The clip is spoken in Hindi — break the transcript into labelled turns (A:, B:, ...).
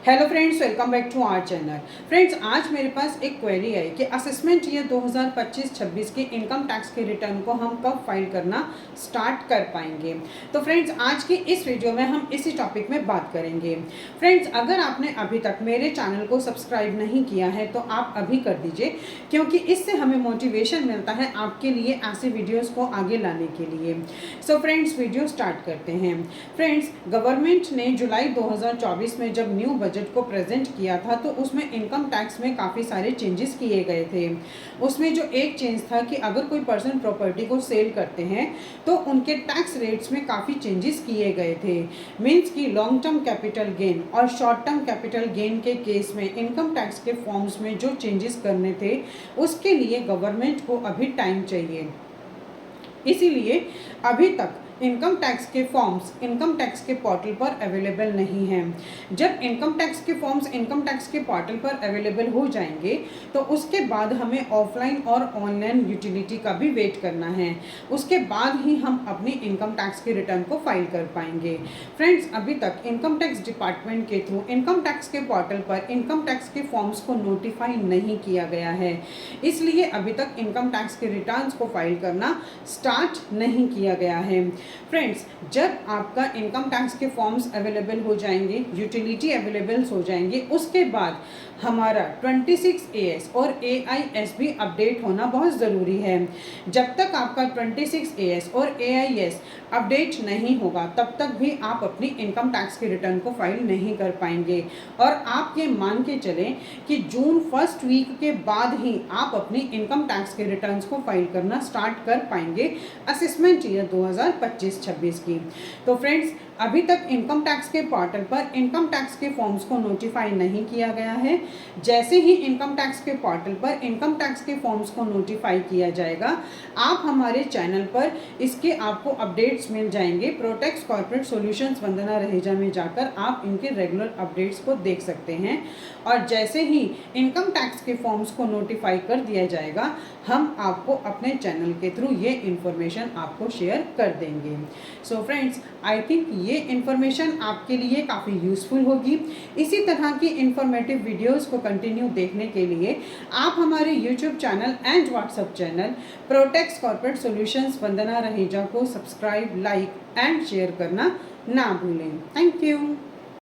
A: Hello friends, welcome back to our channel. Friends, आज मेरे पास एक क्वेरी आई कि असेसमेंट ईयर 2025-26 के इनकम टैक्स के रिटर्न को हम कब फाइल करना स्टार्ट कर पाएंगे। तो फ्रेंड्स, आज की इस वीडियो में हम इसी टॉपिक में बात करेंगे। फ्रेंड्स, अगर आपने अभी तक मेरे चैनल को सब्सक्राइब नहीं किया है तो आप अभी कर दीजिए, क्योंकि इससे हमें मोटिवेशन मिलता है आपके लिए ऐसे वीडियोज़ को आगे लाने के लिए। सो फ्रेंड्स, वीडियो स्टार्ट करते हैं। फ्रेंड्स, गवर्नमेंट ने जुलाई 2024 में जब न्यू बजट को प्रेजेंट किया था तो उसमें इनकम टैक्स में काफ़ी सारे चेंजेस किए गए थे। उसमें जो एक चेंज था कि अगर कोई पर्सन प्रॉपर्टी को सेल करते हैं तो उनके टैक्स रेट्स में काफ़ी चेंजेस किए गए थे। मीन्स कि लॉन्ग टर्म कैपिटल गेन और शॉर्ट टर्म कैपिटल गेन के केस में इनकम टैक्स के फॉर्म्स में जो चेंजेस करने थे उसके लिए गवर्नमेंट को अभी टाइम चाहिए। इसीलिए अभी तक इनकम टैक्स के फॉर्म्स इनकम टैक्स के पोर्टल पर अवेलेबल नहीं हैं। जब इनकम टैक्स के फॉर्म्स इनकम टैक्स के पोर्टल पर अवेलेबल हो जाएंगे तो उसके बाद हमें ऑफलाइन और ऑनलाइन यूटिलिटी का भी वेट करना है। उसके बाद ही हम अपनी इनकम टैक्स के रिटर्न को फाइल कर पाएंगे। फ्रेंड्स, अभी तक इनकम टैक्स डिपार्टमेंट के थ्रू इनकम टैक्स के पोर्टल पर इनकम टैक्स के फॉर्म्स को नोटिफाई नहीं किया गया है। इसलिए अभी तक इनकम टैक्स के रिटर्न्स को फाइल करना स्टार्ट नहीं किया गया है। फ्रेंड्स, जब आपका इनकम टैक्स के फॉर्म्स अवेलेबल हो जाएंगे, यूटिलिटी अवेलेबल हो जाएंगे, उसके बाद हमारा 26AS और AIS भी अपडेट होना बहुत ज़रूरी है। जब तक आपका 26AS और AIS अपडेट नहीं होगा तब तक भी आप अपनी इनकम टैक्स के रिटर्न को फाइल नहीं कर पाएंगे। और आप ये मान के चलें कि जून फर्स्ट वीक के बाद ही आप अपनी इनकम टैक्स के रिटर्न्स को फाइल करना स्टार्ट कर पाएंगे असेसमेंट ईयर 2025-26 की। तो फ्रेंड्स, अभी तक इनकम टैक्स के पोर्टल पर इनकम टैक्स के फॉर्म्स को नोटिफाई नहीं किया गया है। जैसे ही इनकम टैक्स के पोर्टल पर इनकम टैक्स के फॉर्म्स को नोटिफाई किया जाएगा, आप हमारे चैनल पर इसके आपको अपडेट्स मिल जाएंगे। प्रोटेक्स कॉर्पोरेट सॉल्यूशंस वंदना रहेजा में जाकर आप इनके रेगुलर अपडेट्स को देख सकते हैं। और जैसे ही इनकम टैक्स के फॉर्म्स को नोटिफाई कर दिया जाएगा, हम आपको अपने चैनल के थ्रू ये इन्फॉर्मेशन आपको शेयर कर देंगे। सो फ्रेंड्स, आई थिंक ये इन्फॉर्मेशन आपके लिए काफ़ी यूज़फुल होगी। इसी तरह की इन्फॉर्मेटिव वीडियोस को कंटिन्यू देखने के लिए आप हमारे YouTube channel and WhatsApp channel Protex corporate solutions Vandana Raheja को सब्सक्राइब, लाइक एंड शेयर करना ना भूलें। Thank you.